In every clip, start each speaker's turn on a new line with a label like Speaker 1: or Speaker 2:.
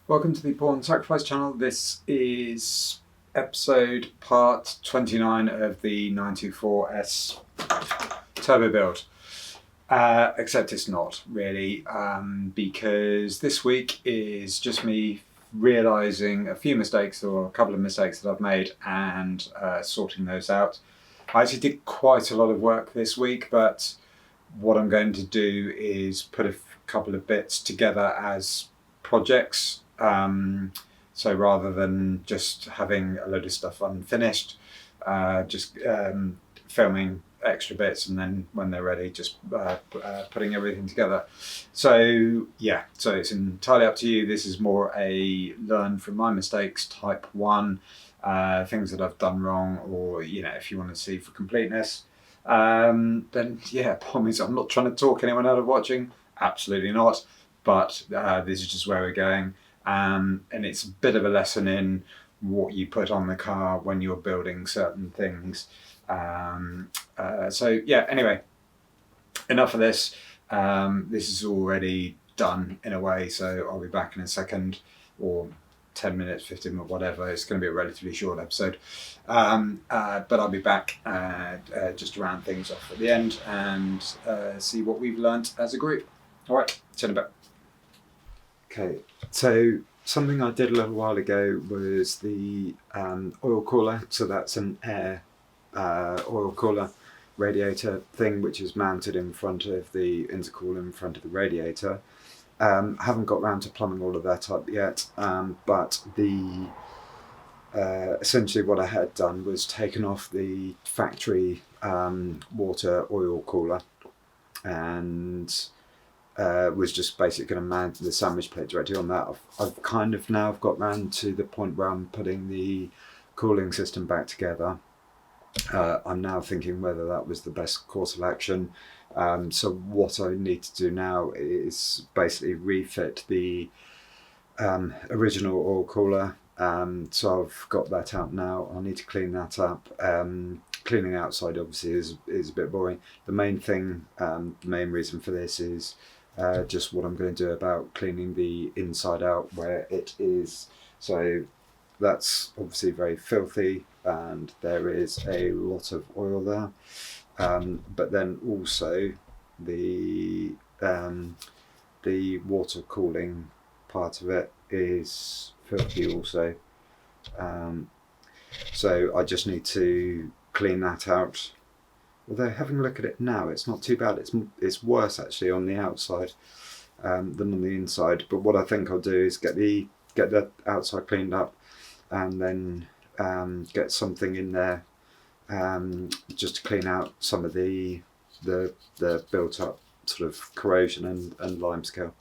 Speaker 1: Welcome to the Pawn Sacrifice channel. This is episode part 29 of the 924S turbo build. Except it's not really, because this week is just me realising a few mistakes or a couple of mistakes that I've made and sorting those out. I actually did quite a lot of work this week, but what I'm going to do is put a couple of bits together as projects. So rather than just having a load of stuff unfinished, just filming extra bits and then when they're ready just putting everything together. So yeah, so it's entirely up to you. This is more a learn from my mistakes type one, things that I've done wrong, or if you want to see for completeness, then yeah, promise I'm not trying to talk anyone out of watching, absolutely not, but this is just where we're going. And it's a bit of a lesson in what you put on the car when you're building certain things. So yeah, anyway, enough of this. This is already done in a way, so I'll be back in a second, or 10 minutes, 15 minutes, whatever. It's going to be a relatively short episode. But I'll be back just to round things off at the end and see what we've learnt as a group. All right, see you in a bit. Okay, so something I did a little while ago was the oil cooler. So that's an air oil cooler radiator thing, which is mounted in front of the intercooler in front of the radiator. Haven't got round to plumbing all of that up yet, but the essentially what I had done was taken off the factory water oil cooler and was just basically going to mount the sandwich plate directly on that. I've kind of now got round to the point where I'm putting the cooling system back together. I'm now thinking whether that was the best course of action. So what I need to do now is basically refit the original oil cooler. So I've got that out now. I need to clean that up. Cleaning outside obviously is a bit boring. The main thing, the main reason for this is just what I'm going to do about cleaning the inside out where it is. So that's obviously very filthy and there is a lot of oil there. But then also the water cooling part of it is filthy also. So I just need to clean that out. Although having a look at it now, it's not too bad. It's worse actually on the outside than on the inside. But what I think I'll do is get the outside cleaned up, and then get something in there just to clean out some of the built up sort of corrosion and limescale.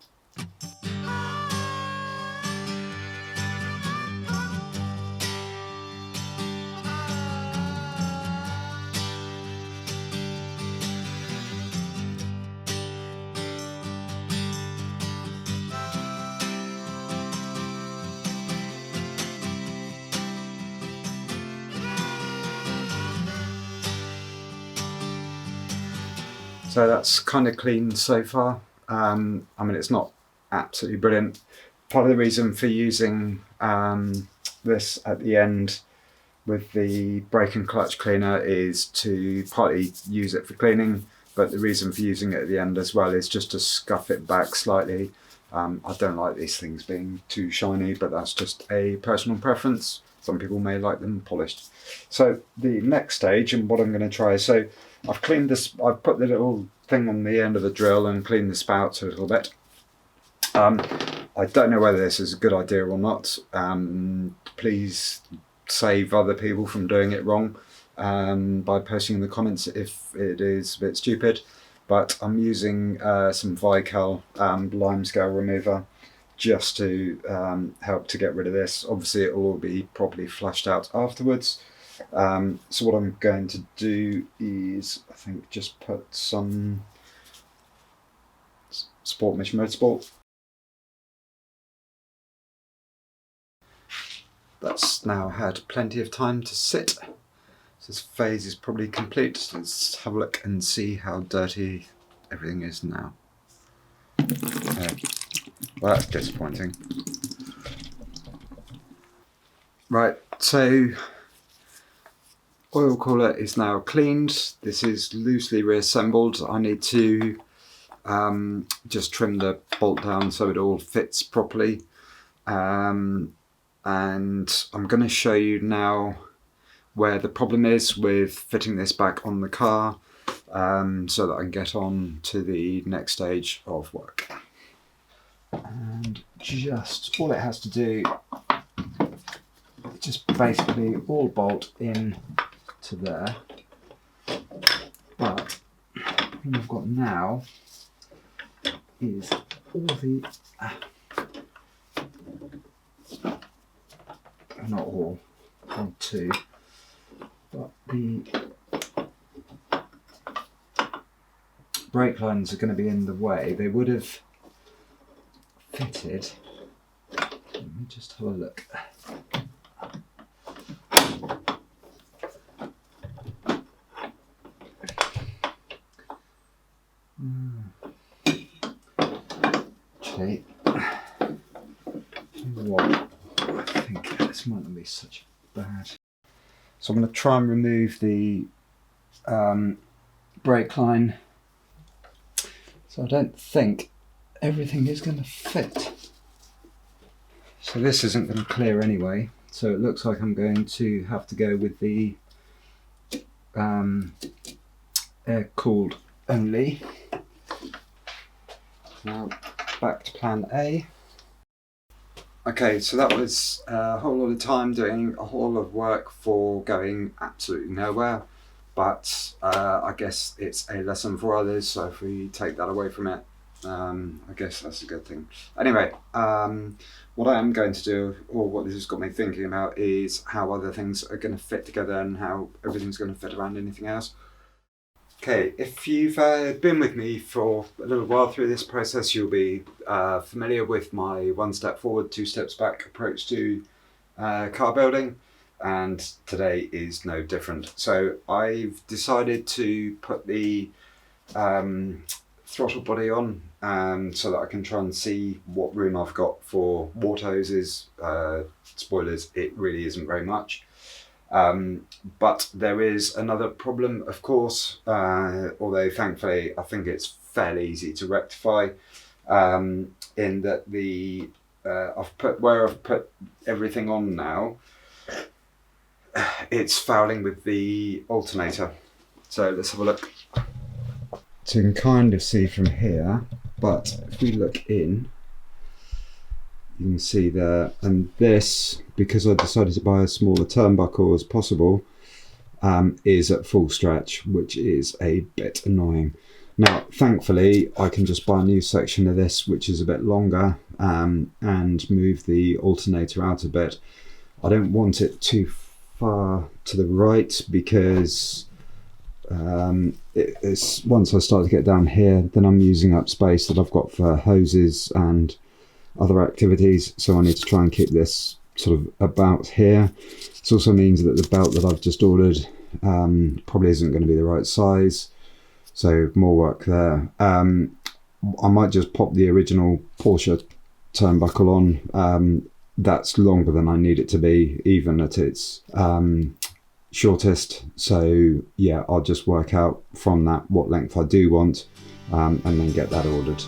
Speaker 1: So that's kind of clean so far. I mean, it's not absolutely brilliant. Part of the reason for using this at the end with the brake and clutch cleaner is to partly use it for cleaning, but the reason for using it at the end as well is just to scuff it back slightly. I don't like these things being too shiny, but that's just a personal preference. Some people may like them polished. So the next stage, and what I'm going to try, so I've cleaned this, I've put the little thing on the end of the drill and cleaned the spouts a little bit. I don't know whether this is a good idea or not. Please save other people from doing it wrong by posting in the comments if it is a bit stupid. But I'm using some Vical limescale remover just to help to get rid of this. Obviously it will all be properly flushed out afterwards. So what I'm going to do is, I think, just put some Sport Mission Motorsport. That's now had plenty of time to sit. So this phase is probably complete. Let's have a look and see how dirty everything is now. Well, that's disappointing. Right, so oil cooler is now cleaned. This is loosely reassembled. I need to just trim the bolt down so it all fits properly. And I'm going to show you now where the problem is with fitting this back on the car, so that I can get on to the next stage of work. And just all it has to do, just basically all bolt in to there. But what I've got now is all the not all, on two, but the brake lines are going to be in the way. They would have fitted. Let me just have a look. Actually, what? I think this might not be such bad. So I'm going to try and remove the brake line. So I don't think everything is going to fit. So this isn't going to clear anyway. So it looks like I'm going to have to go with the air-cooled only. Now back to plan A. Okay, so that was a whole lot of time doing a whole lot of work for going absolutely nowhere. But I guess it's a lesson for others, so if we take that away from it, I guess that's a good thing. Anyway, what I am going to do, or what this has got me thinking about, is how other things are going to fit together and how everything's going to fit around anything else. Okay, if you've been with me for a little while through this process, you'll be familiar with my one step forward, two steps back approach to car building. And today is no different. So I've decided to put the throttle body on so that I can try and see what room I've got for water hoses. Spoilers, it really isn't very much. But there is another problem, of course, although thankfully I think it's fairly easy to rectify, in that I've put everything on now. It's fouling with the alternator. So let's have a look. So you can kind of see from here, but if we look in, you can see there, and this, because I decided to buy as small a turnbuckle as possible, is at full stretch, which is a bit annoying. Now, thankfully, I can just buy a new section of this, which is a bit longer, and move the alternator out a bit. I don't want it too far to the right, because once I start to get down here, then I'm using up space that I've got for hoses and other activities, so I need to try and keep this sort of about here. This also means that the belt that I've just ordered probably isn't going to be the right size, so more work there. I might just pop the original Porsche turnbuckle on. That's longer than I need it to be, even at its shortest. So yeah, I'll just work out from that what length I do want, and then get that ordered.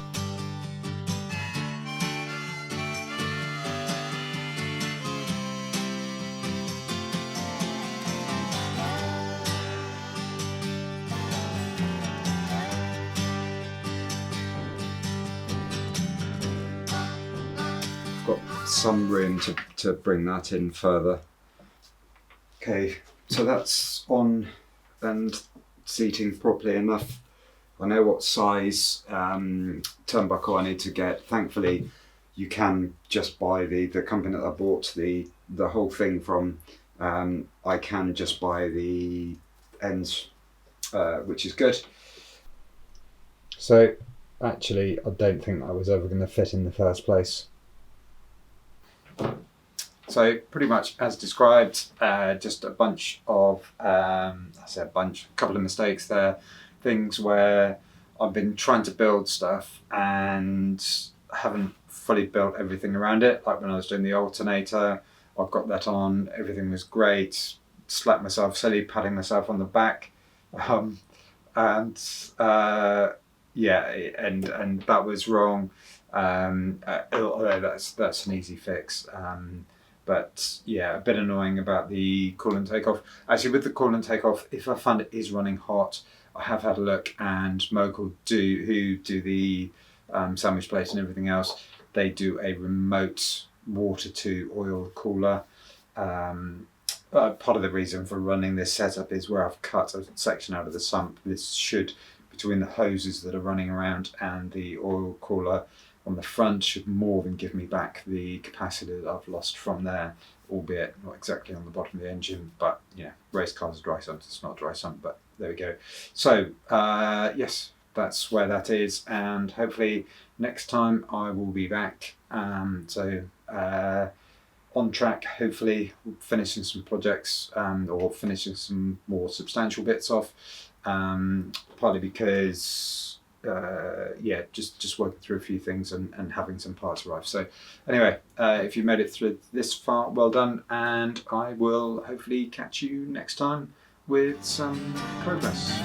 Speaker 1: Got some room to bring that in further. Okay, so that's on and seating properly enough. I know what size turnbuckle I need to get. Thankfully, you can just buy the company that I bought the whole thing from. I can just buy the ends, which is good. So actually, I don't think that was ever going to fit in the first place. So pretty much as described, just a bunch of, a couple of mistakes there. Things where I've been trying to build stuff and haven't fully built everything around it. Like when I was doing the alternator, I've got that on, everything was great, slapped myself silly, patting myself on the back, and yeah, and that was wrong. Although that's an easy fix. But yeah, a bit annoying about the coolant takeoff. Actually, with the coolant takeoff, if I find it is running hot, I have had a look, and Mokel who do the sandwich plate and everything else, they do a remote water to oil cooler. Part of the reason for running this setup is where I've cut a section out of the sump. This should, between the hoses that are running around and the oil cooler on the front, should more than give me back the capacity that I've lost from there, albeit not exactly on the bottom of the engine. But yeah, race cars are dry sumps, it's not a dry sump, but there we go. So yes, that's where that is, and hopefully next time I will be back. On track, hopefully finishing some projects, or finishing some more substantial bits off, partly because yeah, just working through a few things and having some parts arrive. So anyway, if you made it through this far, well done, and I will hopefully catch you next time with some progress.